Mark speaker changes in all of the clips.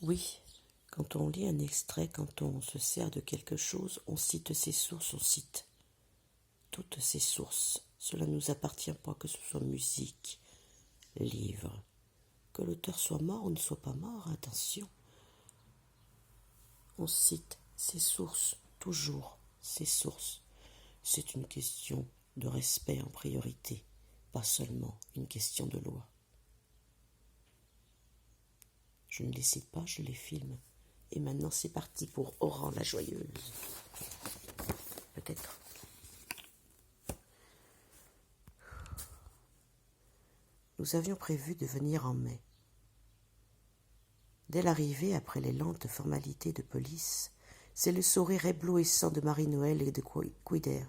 Speaker 1: Oui, quand on lit un extrait, quand on se sert de quelque chose, on cite ses sources, on cite toutes ses sources. Cela ne nous appartient pas, que ce soit musique, livre. Que l'auteur soit mort ou ne soit pas mort, attention. On cite ses sources, toujours ses sources. C'est une question de respect en priorité, pas seulement une question de loi. Je ne les cite pas, je les filme. Et maintenant c'est parti pour Oran la joyeuse. Peut-être. Nous avions prévu de venir en mai. Dès l'arrivée, après les lentes formalités de police, c'est le sourire éblouissant de Marie-Noël et de Quider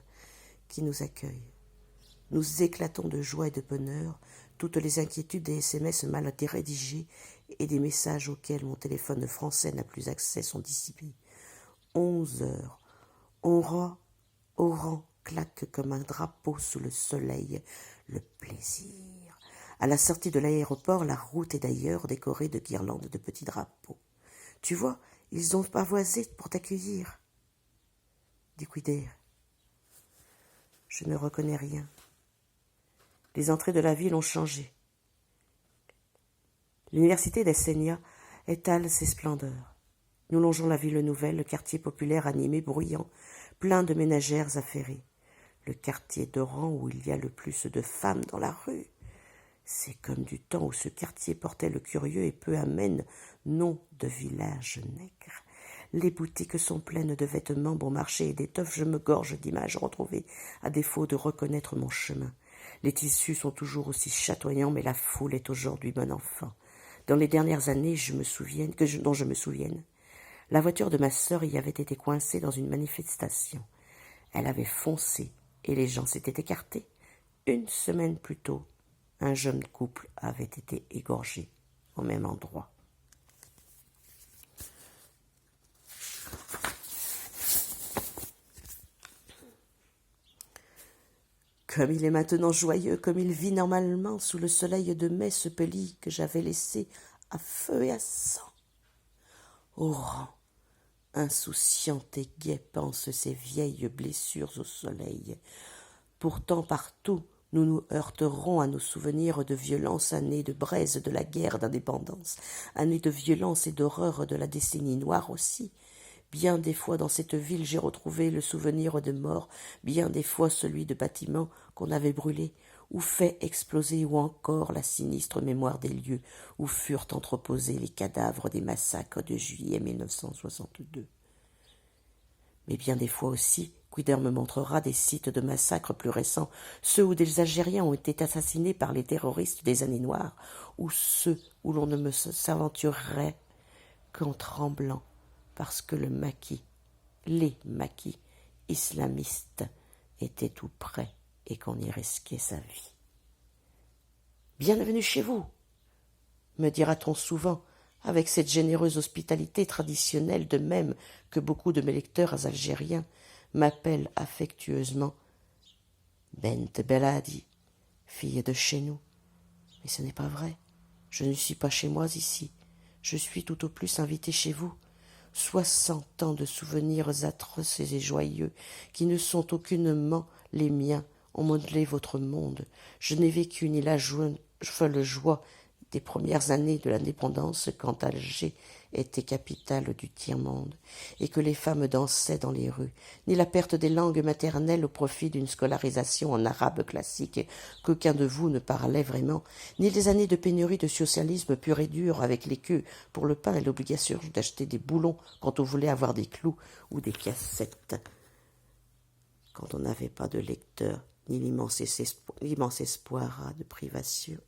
Speaker 1: qui nous accueille. Nous éclatons de joie et de bonheur, toutes les inquiétudes des SMS mal rédigés et des messages auxquels mon téléphone français n'a plus accès sont dissipés. 11 heures. Oran claque comme un drapeau sous le soleil. Le plaisir. À la sortie de l'aéroport, la route est d'ailleurs décorée de guirlandes de petits drapeaux. « Tu vois, ils ont pavoisé pour t'accueillir. » dit Quider. Je ne reconnais rien. Les entrées de la ville ont changé. L'université d'Essenia étale ses splendeurs. Nous longeons la ville nouvelle, le quartier populaire animé, bruyant, plein de ménagères affairées. Le quartier d'Oran où il y a le plus de femmes dans la rue. C'est comme du temps où ce quartier portait le curieux et peu amène nom de village nègre. Les boutiques sont pleines de vêtements bon marché et d'étoffes. Je me gorge d'images retrouvées, à défaut de reconnaître mon chemin. Les tissus sont toujours aussi chatoyants, mais la foule est aujourd'hui bon enfant. Dans les dernières années dont je me souvienne, la voiture de ma sœur y avait été coincée dans une manifestation. Elle avait foncé et les gens s'étaient écartés. Une semaine plus tôt, un jeune couple avait été égorgé au même endroit. Comme il est maintenant joyeux, comme il vit normalement sous le soleil de mai ce pays que j'avais laissé à feu et à sang. Oran, insouciant et gai, pense ses vieilles blessures au soleil. Pourtant partout, nous nous heurterons à nos souvenirs de violence, années de braise de la guerre d'indépendance, années de violence et d'horreur de la décennie noire aussi. Bien des fois dans cette ville j'ai retrouvé le souvenir de morts, bien des fois celui de bâtiments qu'on avait brûlés, ou fait exploser, ou encore la sinistre mémoire des lieux où furent entreposés les cadavres des massacres de juillet 1962. Mais bien des fois aussi, Quider me montrera des sites de massacres plus récents, ceux où des Algériens ont été assassinés par les terroristes des années noires, ou ceux où l'on ne me s'aventurerait qu'en tremblant, parce que les maquis islamistes étaient tout près et qu'on y risquait sa vie. « Bienvenue chez vous !» me dira-t-on souvent, avec cette généreuse hospitalité traditionnelle, de même que beaucoup de mes lecteurs algériens m'appellent affectueusement Bent Beladi, fille de chez nous. Mais ce n'est pas vrai, je ne suis pas chez moi ici, je suis tout au plus invité chez vous. 60 ans de souvenirs atroces et joyeux, qui ne sont aucunement les miens, ont modelé votre monde. Je n'ai vécu ni la folle joie des premières années de l'indépendance, quand Alger était capitale du tiers-monde, et que les femmes dansaient dans les rues, ni la perte des langues maternelles au profit d'une scolarisation en arabe classique qu'aucun de vous ne parlait vraiment, ni les années de pénurie de socialisme pur et dur, avec les queues pour le pain et l'obligation d'acheter des boulons quand on voulait avoir des clous ou des cassettes, quand on n'avait pas de lecteur, ni l'immense espoir de privation.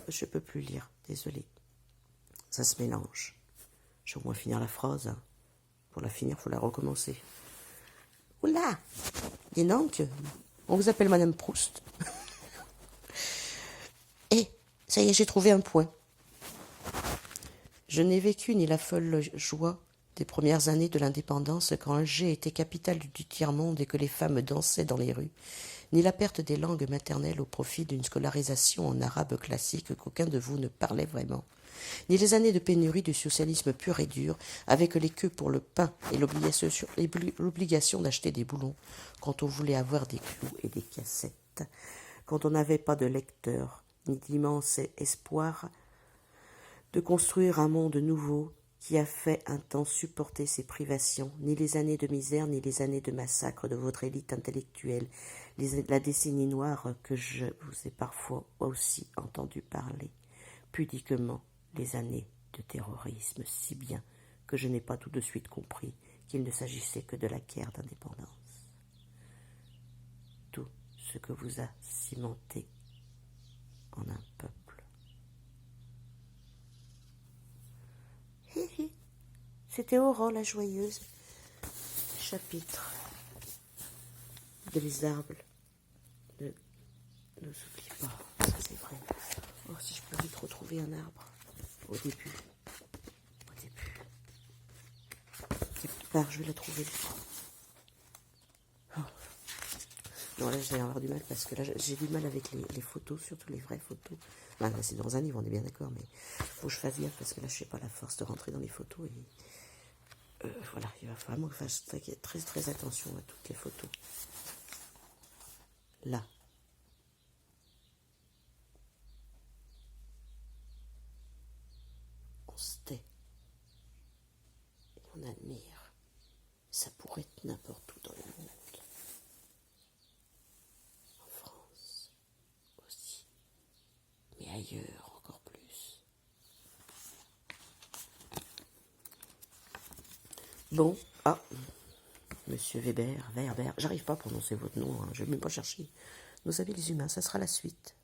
Speaker 1: Je ne peux plus lire, désolé. Ça se mélange. Je vais au moins finir la phrase. Hein. Pour la finir, il faut la recommencer. Oula! Dis donc, on vous appelle Madame Proust. Et, ça y est, j'ai trouvé un point. Je n'ai vécu ni la folle joie des premières années de l'indépendance, quand Alger était capitale du tiers-monde et que les femmes dansaient dans les rues, ni la perte des langues maternelles au profit d'une scolarisation en arabe classique qu'aucun de vous ne parlait vraiment, ni les années de pénurie du socialisme pur et dur, avec les queues pour le pain et l'obligation d'acheter des boulons quand on voulait avoir des clous et des cassettes, quand on n'avait pas de lecteur, ni d'immense espoir de construire un monde nouveau qui a fait un temps supporter ces privations, ni les années de misère, ni les années de massacre de votre élite intellectuelle, la décennie noire que je vous ai parfois aussi entendu parler, pudiquement les années de terrorisme, si bien que je n'ai pas tout de suite compris qu'il ne s'agissait que de la guerre d'indépendance. Tout ce que vous a cimenté en un peuple. C'était Aurore la joyeuse, chapitre de Les arbres ne nous oublie pas, ça c'est vrai. Oh, si je peux vite retrouver un arbre au début. Quelque part, je vais la trouver. Oh. Non, là, je vais avoir du mal parce que là, j'ai du mal avec les photos, surtout les vraies photos. Là, c'est dans un livre, on est bien d'accord, mais faut que je fasse gaffe parce que là, je n'ai pas la force de rentrer dans les photos. Et voilà, il va vraiment que je fasse très, très attention à toutes les photos. Là. On se tait. Et on admire. Ça pourrait être n'importe où dans le monde. En France aussi. Mais ailleurs encore plus. Bon, Monsieur Weber, j'arrive pas à prononcer votre nom, hein, je vais même pas chercher. Nos amis les humains, ça sera la suite.